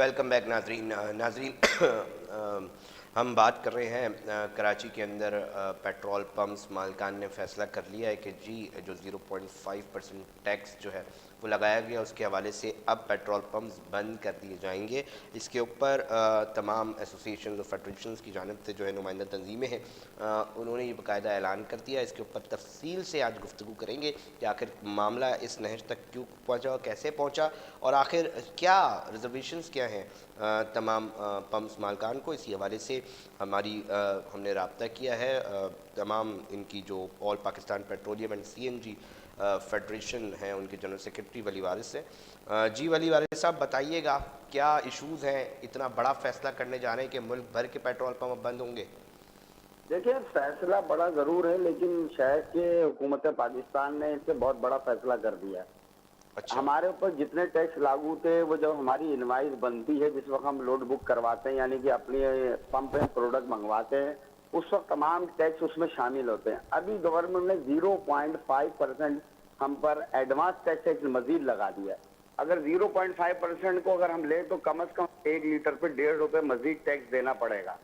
Welcome back नाजरीन। हम बात कर रहे हैं कराची के अंदर पेट्रोल पंप्स मालिकान ने फ़ैसला कर लिया है कि जी जो 0.5% टैक्स जो है वो लगाया गया, उसके हवाले से अब पेट्रोल पंप्स बंद कर दिए जाएंगे। इसके ऊपर तमाम एसोसिएशन और फेडरेशंस की जानिब से जो है नुमाइंदा तंजीमें हैं, उन्होंने ये बाकायदा ऐलान कर दिया। इसके ऊपर तफसील से आज गुफ्तगू करेंगे कि आखिर मामला इस नहज तक क्यों पहुँचा, कैसे पहुँचा और आखिर क्या रिजर्वेशंस क्या हैं तमाम पंप्स मालकान को। इसी हवाले से हमने रब्ता किया है तमाम इनकी जो all Pakistan petroleum and CNG federation है, उनके जनरल सेक्रेटरी वली वारिस से। जी वली वारिस साहब, बताइएगा क्या इशूज़ हैं, इतना बड़ा फैसला करने जा रहे हैं कि मुल्क भर के पेट्रोल पंप बंद होंगे? देखिए, फैसला बड़ा जरूर है, लेकिन शायद कि हुकूमत पाकिस्तान ने इससे बहुत बड़ा फैसला कर दिया। अच्छा। हमारे ऊपर जितने टैक्स लागू थे वो जब हमारी इनवाइस बनती है, जिस वक्त हम लोड बुक करवाते हैं, यानी कि अपनी पंप में प्रोडक्ट मंगवाते हैं, उस वक्त तमाम टैक्स उसमें शामिल होते हैं। अभी गवर्नमेंट ने 0.5% हम पर एडवांस टैक्स मजीद लगा दिया है। अगर 0.5% को अगर हम ले तो कम से कम 1 लीटर पे 1.5 रुपए मजीद टैक्स देना पड़ेगा।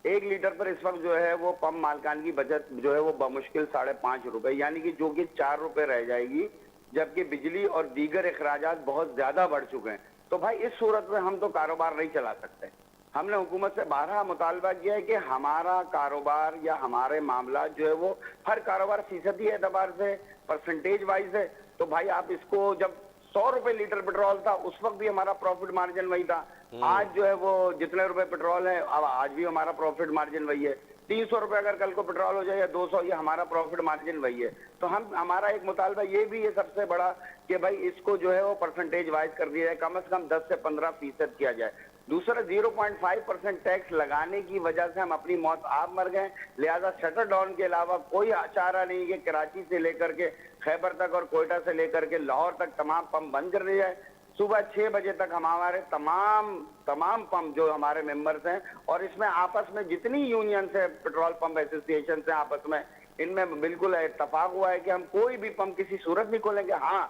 1 लीटर पर इस वक्त जो है वो पंप मालकान की बचत जो है वो बमुश्किल 5.5 रुपए, यानी कि जो कि 4 रुपए रह जाएगी, जबकि बिजली और दीगर अखराजात बहुत ज्यादा बढ़ चुके हैं। तो भाई इस सूरत में हम तो कारोबार नहीं चला सकते। हमने हुकूमत से 12 मुतालबा किया है कि हमारा कारोबार या हमारे मामला जो है वो हर कारोबार फीसदी एतबार से परसेंटेज वाइज है। तो भाई आप इसको, जब 100 रुपए लीटर पेट्रोल था उस वक्त भी हमारा प्रॉफिट मार्जिन वही था। आज जो है वो जितने रुपए पेट्रोल है, अब आज भी हमारा प्रॉफिट मार्जिन वही है। 300 रुपए अगर कल को पेट्रोल हो जाए या 200, ये हमारा प्रॉफिट मार्जिन वही है। तो हमारा एक मुतालबा ये भी है सबसे बड़ा कि भाई इसको जो है वो परसेंटेज वाइज कर दिया जाए, कम से कम 10 से 15% किया जाए। दूसरा, 0.5% टैक्स लगाने की वजह से हम अपनी मौत आप मर गए, लिहाजा शटर डाउन के अलावा कोई चारा नहीं कि कराची से लेकर के खैबर तक और कोयटा से लेकर के लाहौर तक तमाम पंप बंद कर दिए जाए। सुबह 6 बजे तक हम हमारे तमाम पंप जो हमारे मेंबर्स हैं, और इसमें आपस में जितनी यूनियन है, पेट्रोल पंप एसोसिएशन से आपस में, इनमें बिल्कुल इत्तफाक हुआ है कि हम कोई भी पंप किसी सूरत नहीं खोलेंगे। हाँ,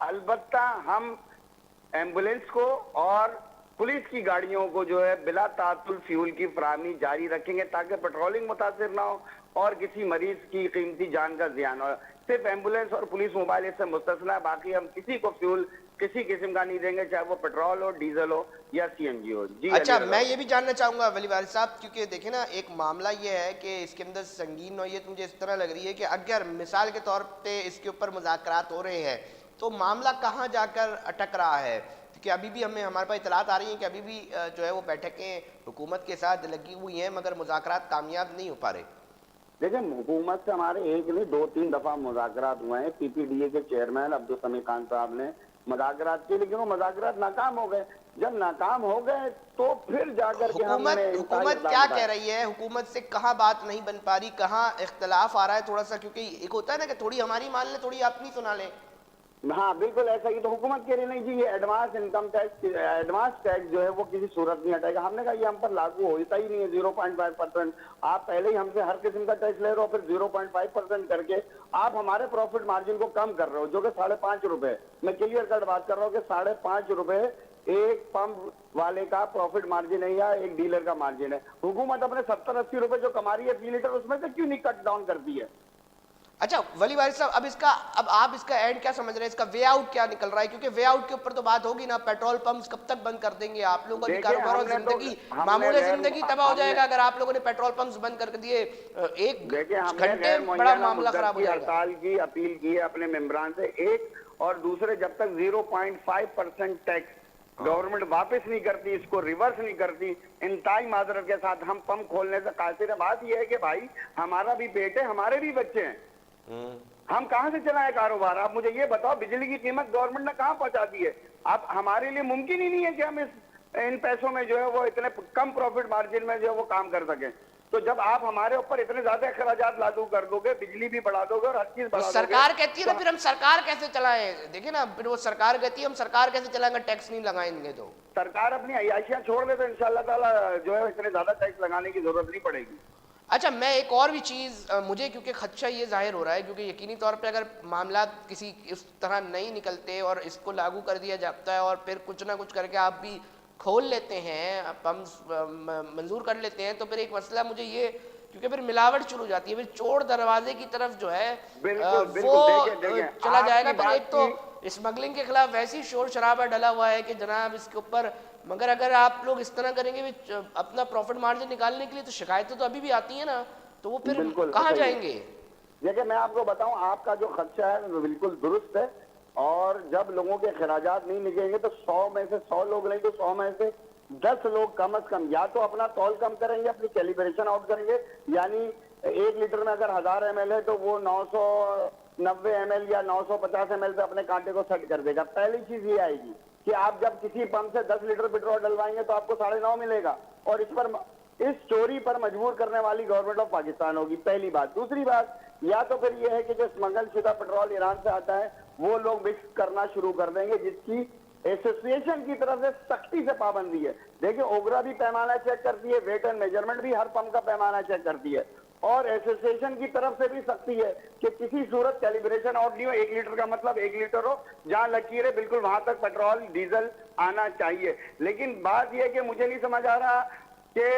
अलबत्ता हम एम्बुलेंस को और पुलिस की गाड़ियों को जो है बिला तातुल फ्यूल की फराहमी जारी रखेंगे, ताकि पेट्रोलिंग मुतासिर ना हो और किसी मरीज की कीमती जान का जियान हो। सिर्फ एम्बुलेंस और पुलिस मोबाइल इससे मुस्तस्ना, बाकी हम किसी को फ्यूल किसी किस्म का नहीं देंगे, चाहे वो पेट्रोल हो, डीजल हो या CNG हो। जी अच्छा, मैं ये भी जानना चाहूँगा वली वारिस साहब, क्योंकि देखिए ना, एक मामला ये है कि इसके अंदर संगीन नौयत मुझे इस तरह लग रही है कि अगर मिसाल के तौर पे इसके ऊपर मुज़ाकरात हो रहे हैं तो मामला कहाँ जाकर अटक रहा है? कि अभी भी हमारे पास इतलात आ रही हैं कि अभी भी जो है वो बैठकें हुकूमत के साथ लगी हुई हैं, मगर मुज़ाकरात कामयाब नहीं हो पा रहे। देखिए, हुकूमत से हमारे एक नहीं 2-3 दफा मुज़ाकरात हुए हैं। PPDA के चेयरमैन अब्दुल समी खान साहब ने मुज़ाकरात किए, लेकिन वो मुज़ाकरात नाकाम हो गए। जब नाकाम हो गए तो फिर जाकर के हुकूमत क्या कह रही है? हुकूमत से कहाँ बात नहीं बन पा रही, कहाँ इख्तलाफ आ रहा है थोड़ा सा? क्योंकि एक होता है ना कि थोड़ी हमारी मान ले, थोड़ी अपनी सुना ले। हाँ, बिल्कुल ऐसा ही तो हुकूमत कह रही नहीं जी, ये advance income tax, advance tax जो है वो किसी सूरत नहीं हटाएगा। हमने कहा ये हम पर लागू होता ही नहीं है 0.5%। आप पहले ही हमसे हर किस्म का टैक्स ले रहे हो, फिर 0.5% करके आप हमारे प्रॉफिट मार्जिन को कम कर रहे हो, जो कि 5.5 रुपए। मैं क्लियर कट बात कर रहा हूँ कि 5.5 रुपए एक पंप वाले का प्रॉफिट मार्जिन है या एक डीलर का मार्जिन है। हुकूमत अपने 70-80 रुपए जो कमा रही है 3 लीटर, उसमें से क्यों नहीं कट डाउन करती है? अच्छा वली वारिस साहब, अब आप इसका एंड क्या समझ रहे हैं, इसका वे आउट क्या निकल रहा है? क्योंकि वे आउट के ऊपर तो बात होगी ना, पेट्रोल पंप्स कब तक बंद कर देंगे? आप लोगों का कारोबार और जिंदगी, मामूली जिंदगी तबाह हो जाएगा अगर आप लोगों ने पेट्रोल पंप्स बंद कर दिए। एक घंटे बड़ा मामला खराब हो जाएगा। हड़ताल की अपील की है अपने मेंबरान से, एक, और दूसरे, जब तक 0.5% टैक्स गवर्नमेंट वापस नहीं करती, इसको रिवर्स नहीं करती, इंतहाई माजरत के साथ हम पंप खोलने से कासिर है। बात यह है कि भाई हमारा भी पेट है, हमारे भी बच्चे हैं, हम कहां से चलाएं कारोबार? आप मुझे ये बताओ, बिजली की कीमत गवर्नमेंट ने कहां पहुंचा दी है? अब हमारे लिए मुमकिन ही नहीं है कि हम इन पैसों में जो है वो इतने कम प्रॉफिट मार्जिन में जो है वो काम कर सकें। तो जब आप हमारे ऊपर इतने ज्यादा अखराजात लागू कर दोगे, बिजली भी बढ़ा दोगे और हर चीज बढ़ा दोगे, सरकार कहती है ना, फिर हम सरकार कैसे चलाएं? देखिए ना, फिर वो सरकार कहती है हम सरकार कैसे चलाएंगे, टैक्स नहीं लगाएंगे तो? सरकार अपनी अयाशियां छोड़ दे तो इंशाअल्लाह ताला जो है इतने ज्यादा टैक्स लगाने की जरूरत नहीं पड़ेगी। अच्छा, मैं एक और भी चीज़, मुझे क्योंकि खदशा ये जाहिर हो रहा है, क्योंकि यकीनी तौर पे अगर मामला किसी इस तरह नहीं निकलते और इसको लागू कर दिया जाता है और फिर कुछ ना कुछ करके आप भी खोल लेते हैं, पंप मंजूर कर लेते हैं, तो फिर एक मसला मुझे ये, क्योंकि फिर मिलावट शुरू हो जाती है, फिर चोर दरवाजे की तरफ जो है बिल्कुल वो बिल्कुल, देखिए देखिए चला जाएगा। आपकी फिर बात एक तो की। स्मगलिंग के खिलाफ वैसे ही शोर शराबा डला हुआ है कि जनाब इसके ऊपर, मगर अगर आप लोग इस तरह करेंगे भी अपना प्रॉफिट मार्जिन निकालने के लिए, तो शिकायतें तो अभी भी आती हैं ना, तो वो फिर बिल्कुल कहाँ सही है। जाएंगे? देखिए मैं आपको बताऊं, आपका जो खर्चा है वो बिल्कुल दुरुस्त है। और जब लोगों के खराजात नहीं निकलेंगे तो 100 में से 100 लोग लेंगे, 100 में से 10 लोग कम से कम या तो अपना तौल कम करेंगे, अपनी कैलिब्रेशन आउट करेंगे। यानी 1 लीटर में अगर 1000 ml है तो वो 990 ml या 950 ml पे अपने कांटे को सेट कर देगा। पहली चीज ये आएगी कि आप जब किसी पंप से 10 लीटर पेट्रोल डलवाएंगे तो आपको 9.5 मिलेगा, और इस चोरी पर मजबूर करने वाली गवर्नमेंट ऑफ पाकिस्तान होगी, पहली बात। दूसरी बात, या तो फिर ये है कि जो स्मगल शुदा पेट्रोल ईरान से आता है वो लोग मिक्स करना शुरू कर देंगे, जिसकी एसोसिएशन की तरफ से सख्ती से पाबंदी है। देखिए ओगरा भी पैमाना चेक करती है, वेट एंड मेजरमेंट भी हर पंप का पैमाना चेक करती है, और एसोसिएशन की तरफ से भी सख्ती है कि किसी सूरत कैलिब्रेशन आउट नहीं हो। 1 लीटर का मतलब 1 लीटर हो, जहां लकीर है बिल्कुल वहां तक पेट्रोल डीजल आना चाहिए। लेकिन बात यह है कि मुझे नहीं समझ आ रहा कि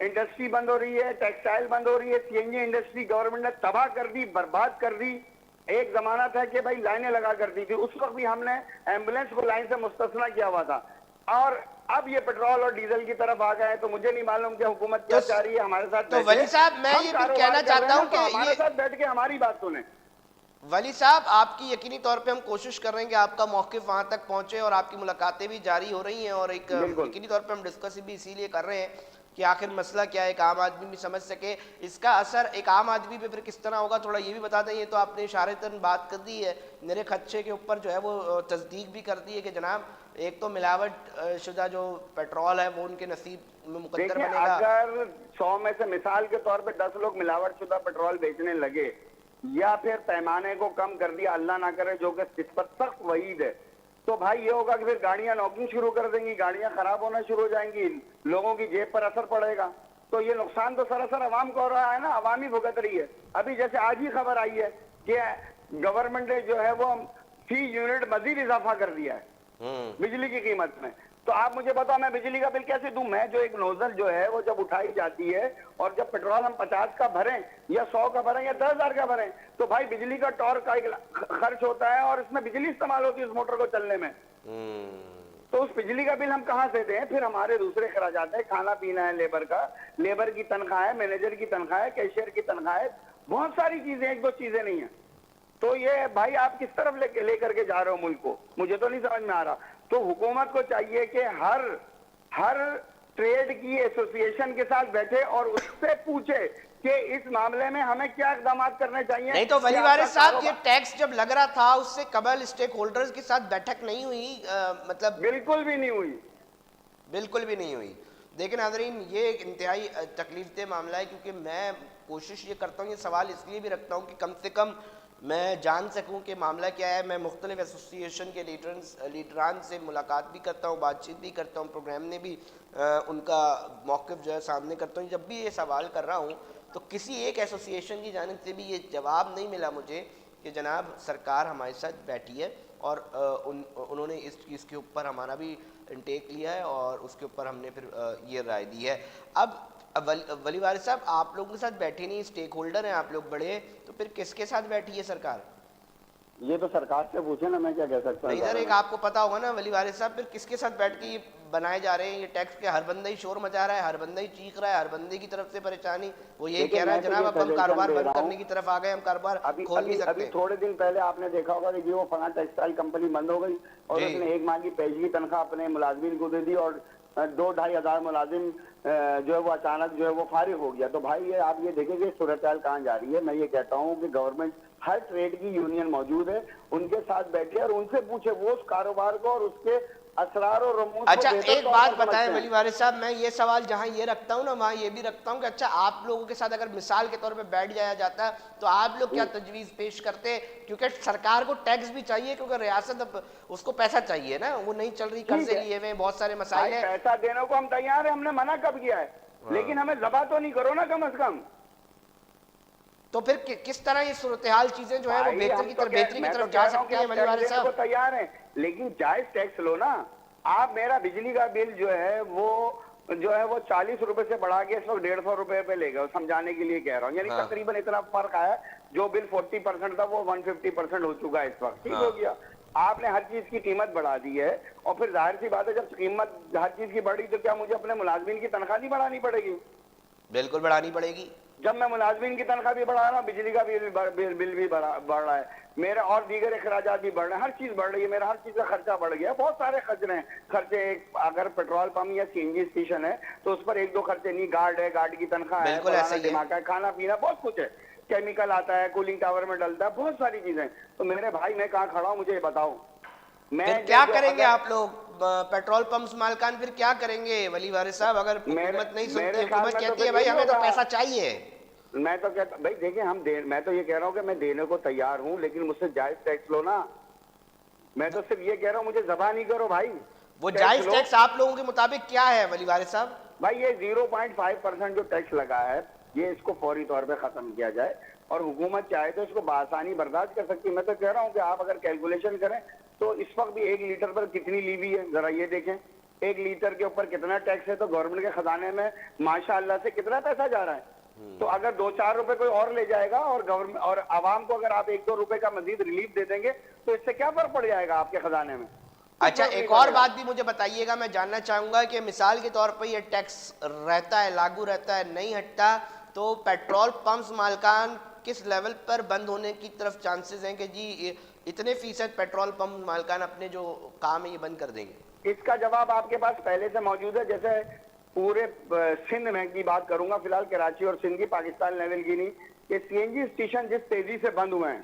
इंडस्ट्री बंद हो रही है, टेक्सटाइल बंद हो रही है, सीएनजी इंडस्ट्री गवर्नमेंट ने तबाह कर दी, बर्बाद कर दी। एक जमाना था कि भाई लाइनें लगा कर दी थी, उस वक्त भी हमने एम्बुलेंस को लाइन से मुस्तस्ना किया हुआ था, और अब ये पेट्रोल और डीजल की तरफ आ गए। तो मुझे नहीं मालूम कि हुकूमत क्या चाह रही है हमारे साथ। तो वली साहब मैं ये भी कहना चाहता हूं कि हमारे साथ बैठ के हमारी बात सुने। वली साहब, आपकी यकीनी तौर पे हम कोशिश कर रहे हैं कि आपका मौक़िफ़ वहाँ तक पहुँचे, और आपकी मुलाकातें भी जारी हो रही हैं, और एक यकीनी तौर पे हम डिस्कस भी इसीलिए कर रहे हैं कि आखिर मसला क्या है, एक आम आदमी भी समझ सके इसका असर एक आम आदमी पे फिर किस तरह होगा, थोड़ा ये भी बता दें। ये तो आपने इशारतन बात कर दी है, मेरे खदशे के ऊपर जो है वो तस्दीक भी कर दी है कि जनाब एक तो मिलावट शुदा जो पेट्रोल है वो उनके नसीब में मुकद्दर बनेगा। अगर 100 में से मिसाल के तौर पे 10 लोग मिलावट शुदा पेट्रोल बेचने लगे, या फिर पैमाने को कम कर दिया, अल्लाह ना करे, जो कि इस पर सख्त वईद है, तो भाई ये होगा कि फिर गाड़ियां नॉकिंग शुरू कर देंगी, गाड़ियां खराब होना शुरू हो जाएंगी, लोगों की जेब पर असर पड़ेगा। तो ये नुकसान तो सरासर अवाम को हो रहा है ना, अवामी भुगत रही है। अभी जैसे आज ही खबर आई है कि गवर्नमेंट ने जो है वो फी यूनिट मजीद इजाफा कर दिया है बिजली की कीमत में। तो आप मुझे बताओ मैं बिजली का बिल कैसे दूं? मैं जो एक नोजल जो है वो जब उठाई जाती है, और जब पेट्रोल हम 50 का भरें या 100 का भरें या 10,000 का भरें, तो भाई बिजली का टॉर्क का एक खर्च होता है, और इसमें बिजली इस्तेमाल होती है उस मोटर को चलने में। तो उस बिजली का बिल हम कहां से दें? फिर हमारे दूसरे खर्चात है, खाना पीना है, लेबर का, लेबर की तनख्वाह है, मैनेजर की तनख्वाह है, कैशियर की तनख्वाह है, बहुत सारी चीजें, एक दो चीजें नहीं है। तो ये भाई आप किस तरफ लेकर के जा रहे हो मुल्क को, मुझे तो नहीं समझ में आ रहा। तो हुकूमत को चाहिए कि हर ट्रेड की एसोसिएशन के साथ बैठे और उससे पूछे कि इस मामले में हमें क्या इकदाम करने चाहिए। नहीं तो वली वारिस साहब, ये टैक्स जब लग रहा था उससे कबल स्टेक होल्डर्स के साथ बैठक नहीं हुई? मतलब बिल्कुल भी नहीं हुई, बिल्कुल भी नहीं हुई। देखिए नाज़रीन, ये एक इंतहाई तकलीफदेह मामला है, क्योंकि मैं कोशिश ये करता हूँ, ये सवाल इसलिए भी रखता हूँ कि कम से कम मैं जान सकूं कि मामला क्या है। मैं मुख्तलिफ एसोसिएशन के लीडरान से मुलाकात भी करता हूं, बातचीत भी करता हूं, प्रोग्राम में भी उनका मौक़िफ़ जो है सामने करता हूं। जब भी ये सवाल कर रहा हूं तो किसी एक एसोसिएशन की जानिब से भी ये जवाब नहीं मिला मुझे कि जनाब सरकार हमारे साथ बैठी है और उन्होंने इस चीज़ के ऊपर हमारा भी इंटेक लिया है और उसके ऊपर हमने फिर ये राय दी है। अब वली वारिस साहब, आप लोगों के साथ बैठे नहीं, स्टेक होल्डर हैं आप लोग बड़े, तो फिर किसके साथ बैठी है सरकार? ये तो सरकार से पूछे ना, मैं क्या कह सकता हूँ। इधर एक आपको पता होगा ना वली वारिस साहब, फिर किसके साथ बैठ के ये बनाए जा रहे हैं ये टैक्स के? हर बंदा ही शोर मचा रहा है, हर बंदा ही चीख रहा है, हर बंदे की तरफ से परेशानी, वो ये कह रहा है जनाब अब हम कारोबार बंद करने की तरफ आ गए, हम कारोबार खोल नहीं सकते। अभी थोड़े दिन पहले आपने देखा होगा कि वो फला टेक्सटाइल कंपनी बंद हो गई और उसने 1 माह की पेशगी तनख्वाह अपने मुलाजमीन को दे दी, और 2-2.5 हजार मुलाजिम जो है वो अचानक जो है वो फारिग हो गया। तो भाई ये आप ये देखें कि सूरत हाल कहाँ जा रही है। मैं ये कहता हूँ कि गवर्नमेंट, हर ट्रेड की यूनियन मौजूद है, उनके साथ बैठे और उनसे पूछे वो उस कारोबार को और उसके असरार और रमूज। अच्छा एक बात बताएं वली वारिस साहब, मैं ये सवाल जहां ये रखता हूं ना वहां ये भी रखता हूं कि अच्छा आप लोगों के साथ अगर मिसाल के तौर पे बैठ जाया जाता तो आप लोग क्या तजवीज पेश करते? क्योंकि सरकार को टैक्स भी चाहिए, क्योंकि रियासत उसको पैसा चाहिए ना, वो नहीं चल रही, कर्जे लिए हुए, बहुत सारे मसाइल है। पैसा देने को हम तैयार है, हमने मना कब किया है, लेकिन हमें जबा तो नहीं करो ना कम अज कम। तो फिर किस तरह ये सूरत हाल चीजें जो है वो बेहतरी की तरफ जा सकती है? वली वारिस साहब तैयार है, लेकिन जायज टैक्स लो ना। आप मेरा बिजली का बिल जो है वो 40 रुपए से बढ़ा के इस वक्त 150 रुपए पे ले गए, समझाने के लिए कह रहा हूँ। यानी हाँ। तकरीबन इतना फर्क आया, जो बिल 40% था वो 150% हो चुका है इस वक्त। ठीक हाँ। हो गया। आपने हर चीज की कीमत बढ़ा दी है, और फिर जाहिर सी बात है जब कीमत हर चीज की बढ़ी तो क्या मुझे अपने मुलाजमीन की तनख्वाह नहीं बढ़ानी पड़ेगी? बिल्कुल बढ़ानी पड़ेगी। जब मैं मुलाजमीन की तनख्वाह भी बढ़ा रहा हूँ, बिजली का बिल भी बढ़ रहा है मेरा, और दीगर अखराजात भी बढ़ रहे हैं, हर चीज बढ़ रही है, मेरा हर चीज का खर्चा बढ़ गया। बहुत सारे खर्चे अगर पेट्रोल पंप या सीएनजी स्टेशन है तो उस पर एक दो खर्चे नहीं, गार्ड है, गार्ड की तनख्वाह है, बिल्कुल ऐसा ही है। दिमाग है, खाना पीना बहुत कुछ है, केमिकल आता है, कूलिंग टावर में डलता है, बहुत सारी चीजें। तो मेरे भाई मैं कहाँ खड़ा हूँ मुझे ये बताओ। फिर क्या करेंगे आप लोग? पेट्रोल पंप्स मालकान फिर क्या करेंगे वली वारिस साहब, अगर हुकूमत नहीं सुनती, हुकूमत कहती है भाई हमें तो पैसा चाहिए? मैं तो कहता भाई देखिए मैं तो ये कह रहा हूँ कि मैं देने को तैयार हूँ, लेकिन मुझसे जायज टैक्स लो ना। मैं तो सिर्फ ये कह रहा हूँ मुझे ज़बान नहीं करो भाई। वो जायज टैक्स आप लोगों के मुताबिक क्या है वली वारिस साहब? भाई ये 0.5% जो टैक्स लगा है, ये इसको फौरी तौर पे खत्म किया जाए, और हुकूमत चाहे तो इसको बआसानी बर्दाश्त कर सकती है। मैं तो कह रहा हूँ कि आप अगर कैलकुलेशन करें तो इस वक्त भी 1 लीटर पर कितनी लीवी है जरा ये देखें, 1 लीटर के ऊपर कितना टैक्स है, तो गवर्नमेंट के खजाने में माशाअल्लाह से कितना पैसा जा रहा है। तो अगर 2-4 रुपए कोई और ले जाएगा, और गवर्नमेंट और आवाम को अगर आप 1-2 रुपए का मजीद रिलीफ दे देंगे, तो इससे क्या फर्क पड़ जाएगा आपके खजाने में? अच्छा, एक और बात भी मुझे बताइएगा, मैं जानना चाहूंगा कि मिसाल के तौर पर ये टैक्स रहता है, लागू रहता है, नहीं हटता, तो पेट्रोल पंप्स मालकान किस लेवल पर बंद होने की तरफ चांसेस हैं कि जी इतने फीसद पेट्रोल पंप मालकान अपने जो काम है ये बंद कर देंगे? इसका जवाब आपके पास पहले से मौजूद है। जैसे पूरे सिंध में की बात करूंगा, फिलहाल कराची और सिंध की, पाकिस्तान लेवल की नहीं, कि सीएनजी स्टेशन जिस तेजी से बंद हुए हैं,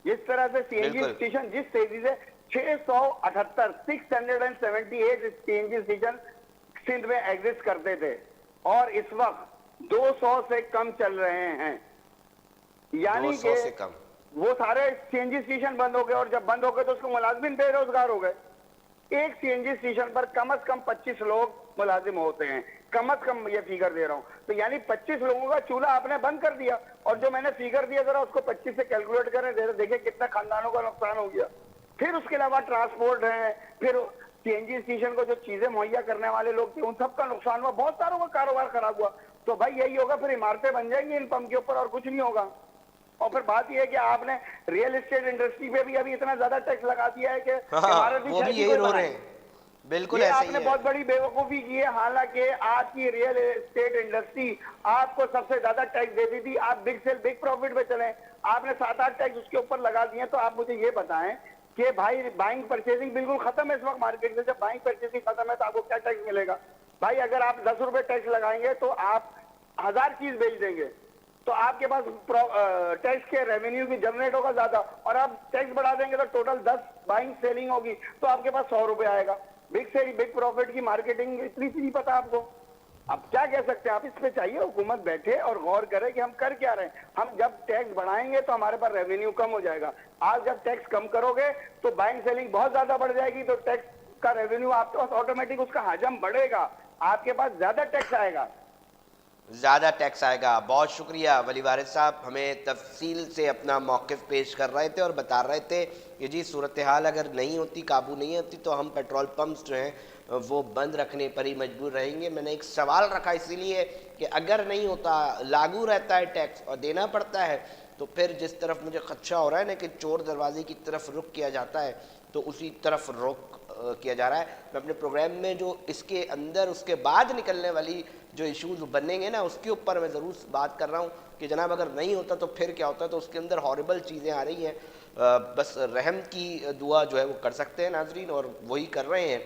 जिस तरह से सीएनजी स्टेशन जिस तेजी से 678 सीएनजी स्टेशन सिंध में एग्जिस्ट करते थे, और इस वक्त 200 से कम चल रहे हैं। यानी कि वो सारे सीएनजी स्टेशन बंद हो गए, और जब बंद हो गए तो उसको मुलाजिम बेरोजगार हो गए। एक सीएनजी स्टेशन पर कम से कम 25 लोग मुलाजिम होते हैं, कम से कम ये फिगर दे रहा हूं। तो यानी 25 लोगों का चूल्हा आपने बंद कर दिया, और जो मैंने फिगर दिया जरा उसको 25 से कैलकुलेट करें, देखिए कितना खानदानों का नुकसान हो गया। फिर उसके अलावा ट्रांसपोर्ट है, फिर सीएनजी स्टेशन को जो चीजें मुहैया करने वाले लोग थे उन सबका नुकसान हुआ, बहुत सारों का कारोबार खराब हुआ। तो भाई यही होगा, फिर इमारतें बन जाएंगी इन पंप के ऊपर, और कुछ नहीं होगा। और फिर बात यह है कि आपने रियल एस्टेट इंडस्ट्री पे भी अभी इतना ज्यादा टैक्स लगा दिया है कि इमारत भी यही रो रहे हैं। बिल्कुल ऐसा ही आपने बहुत बड़ी बेवकूफी की है। हालांकि आपकी रियल एस्टेट इंडस्ट्री आपको सबसे ज्यादा टैक्स देती थी, आप बिग सेल बिग प्रॉफिट पे चले, आपने 7-8 टैक्स उसके ऊपर लगा दिए। तो आप मुझे ये बताएं कि भाई बाइंग परचेजिंग बिल्कुल खत्म है इस वक्त मार्केट से। जब बाइंग परचेजिंग खत्म है तो आपको क्या टैक्स मिलेगा? भाई अगर आप 10 रुपए टैक्स लगाएंगे तो आप 1000 चीज बेच देंगे, तो आपके पास टैक्स के रेवेन्यू भी जनरेट होगा ज्यादा, और आप टैक्स बढ़ा देंगे तो टोटल 10 बाइंग सेलिंग होगी, तो आपके पास 100 रुपए आएगा। बिग सेल बिग प्रॉफिट की मार्केटिंग इतनी सी नहीं पता आपको। अब क्या कह सकते हैं आप? इस पे चाहिए हुकूमत बैठे और गौर करे कि हम कर क्या रहे हैं। हम जब टैक्स बढ़ाएंगे तो हमारे पास रेवेन्यू कम हो जाएगा, आज जब टैक्स कम करोगे तो बाइंग सेलिंग बहुत ज्यादा बढ़ जाएगी, तो टैक्स का रेवेन्यू आपके पास ऑटोमेटिक उसका हजम बढ़ेगा, आपके पास ज्यादा टैक्स आएगा। ज़्यादा टैक्स आएगा। बहुत शुक्रिया वली वारिस साहब, हमें तफसील से अपना मौक़िफ़ पेश कर रहे थे और बता रहे थे कि जी सूरत हाल अगर नहीं होती, काबू नहीं होती, तो हम पेट्रोल पंप्स जो हैं वो बंद रखने पर ही मजबूर रहेंगे। मैंने एक सवाल रखा इसीलिए कि अगर नहीं होता, लागू रहता है टैक्स और देना पड़ता है, तो फिर जिस तरफ मुझे खदशा हो रहा है ना कि चोर दरवाजे की तरफ रुख किया जाता है, तो उसी तरफ रुख किया जा रहा है। मैं अपने प्रोग्राम में जो इसके अंदर उसके बाद निकलने वाली जो इश्यूज बनेंगे ना, उसके ऊपर मैं ज़रूर बात कर रहा हूँ कि जनाब अगर नहीं होता तो फिर क्या होता है। तो उसके अंदर हॉरिबल चीज़ें आ रही हैं। बस रहम की दुआ जो है वो कर सकते हैं नाजरीन, और वही कर रहे हैं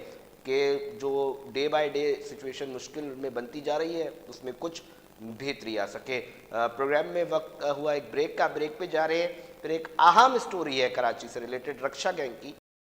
कि जो डे बाय डे सिचुएशन मुश्किल में बनती जा रही है उसमें कुछ बेहतरी आ सके। प्रोग्राम में वक्त हुआ एक ब्रेक का, ब्रेक पे जा रहे हैं। फिर एक अहम स्टोरी है कराची से रिलेटेड, रक्षा गैंग की,